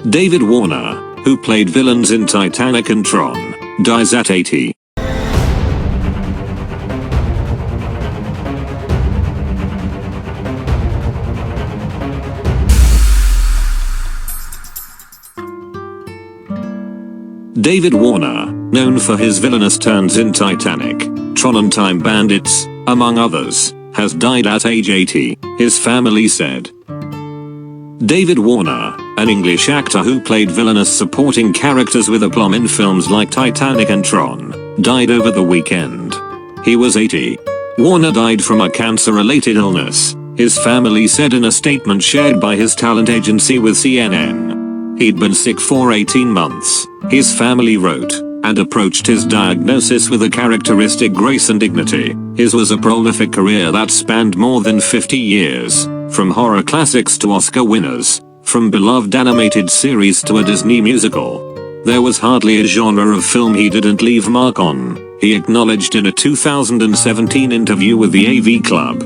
David Warner, who played villains in Titanic and Tron, dies at 80. David Warner, known for his villainous turns in Titanic, Tron and Time Bandits, among others, has died at age 80, his family said. David Warner, an English actor who played villainous supporting characters with aplomb in films like Titanic and Tron, died over the weekend. He was 80. Warner died from a cancer-related illness, his family said in a statement shared by his talent agency with CNN. He'd been sick for 18 months, his family wrote, and approached his diagnosis with a characteristic grace and dignity. His was a prolific career that spanned more than 50 years, from horror classics to Oscar winners, from beloved animated series to a Disney musical. There was hardly a genre of film he didn't leave mark on, he acknowledged in a 2017 interview with the AV Club.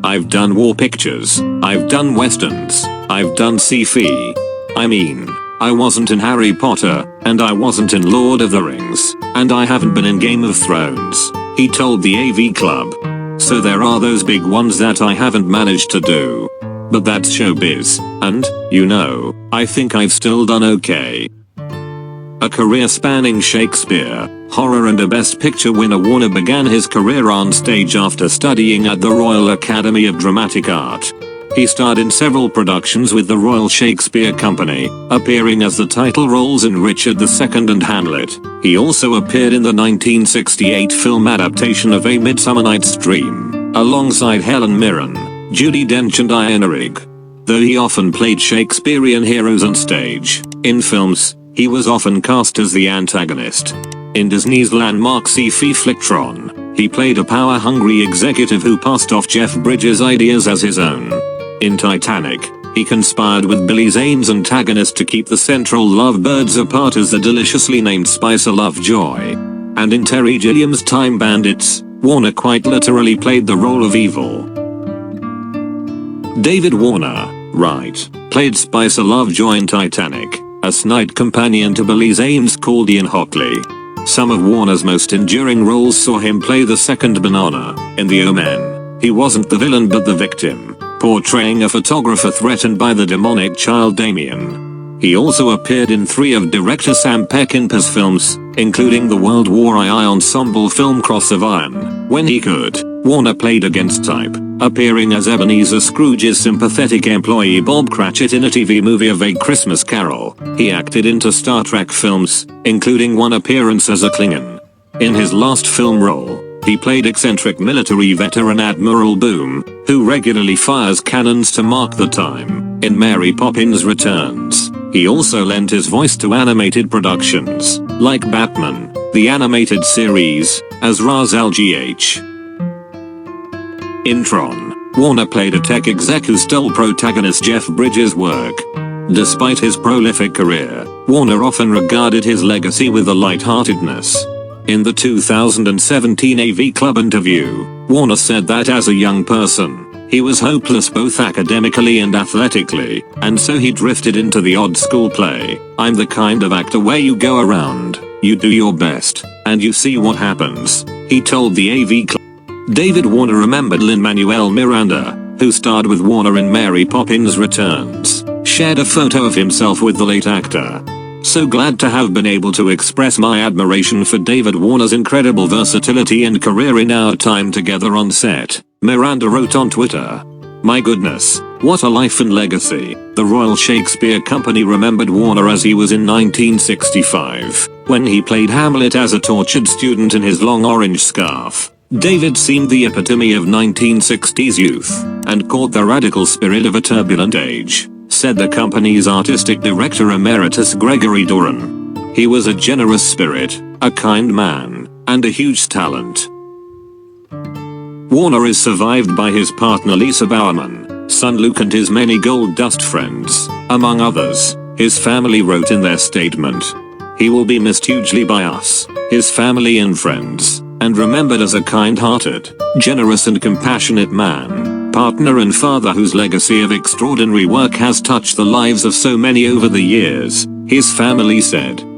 I've done war pictures, I've done westerns, I've done sci-fi. I mean, I wasn't in Harry Potter, and I wasn't in Lord of the Rings, and I haven't been in Game of Thrones, he told the AV Club. So there are those big ones that I haven't managed to do. But that's showbiz, and, you know, I think I've still done okay. A career spanning Shakespeare, horror and a Best Picture winner, Warner began his career on stage after studying at the Royal Academy of Dramatic Art. He starred in several productions with the Royal Shakespeare Company, appearing as the title roles in Richard II and Hamlet. He also appeared in the 1968 film adaptation of A Midsummer Night's Dream, alongside Helen Mirren, Judi Dench and Rigg. Though he often played Shakespearean heroes on stage, in films, he was often cast as the antagonist. In Disney's landmark sci-fi flick Tron, he played a power-hungry executive who passed off Jeff Bridges' ideas as his own. In Titanic, he conspired with Billy Zane's antagonist to keep the central lovebirds apart as the deliciously named Spicer Lovejoy. And in Terry Gilliam's Time Bandits, Warner quite literally played the role of evil. David Warner, right, played Spicer Lovejoy in Titanic, a snide companion to Billy Zane's Caldean Hockley. Some of Warner's most enduring roles saw him play the second banana in The Omen. He wasn't the villain but the victim, portraying a photographer threatened by the demonic child Damien. He also appeared in 3 of director Sam Peckinpah's films, including the World War II ensemble film Cross of Iron. When he could, Warner played against type, appearing as Ebenezer Scrooge's sympathetic employee Bob Cratchit in a TV movie of A Christmas Carol. He acted into Star Trek films, including one appearance as a Klingon. In his last film role, he played eccentric military veteran Admiral Boom, who regularly fires cannons to mark the time. In Mary Poppins Returns, he also lent his voice to animated productions, like Batman, the animated series, as Ra's al Ghul. In Tron, Warner played a tech exec who stole protagonist Jeff Bridges' work. Despite his prolific career, Warner often regarded his legacy with a lightheartedness. In the 2017 AV Club interview, Warner said that as a young person, he was hopeless both academically and athletically, and so he drifted into the odd school play. I'm the kind of actor where you go around, you do your best, and you see what happens, he told the AV Club. David Warner remembered Lin-Manuel Miranda, who starred with Warner in Mary Poppins Returns, shared a photo of himself with the late actor. So glad to have been able to express my admiration for David Warner's incredible versatility and career in our time together on set, Miranda wrote on Twitter. My goodness, what a life and legacy. The Royal Shakespeare Company remembered Warner as he was in 1965, when he played Hamlet as a tortured student in his long orange scarf. David seemed the epitome of 1960s youth, and caught the radical spirit of a turbulent age, said the company's artistic director emeritus Gregory Doran. He was a generous spirit, a kind man, and a huge talent. Warner is survived by his partner Lisa Bowerman, son Luke and his many gold dust friends, among others, his family wrote in their statement. He will be missed hugely by us, his family and friends, and remembered as a kind-hearted, generous and compassionate man. partner and father whose legacy of extraordinary work has touched the lives of so many over the years, his family said.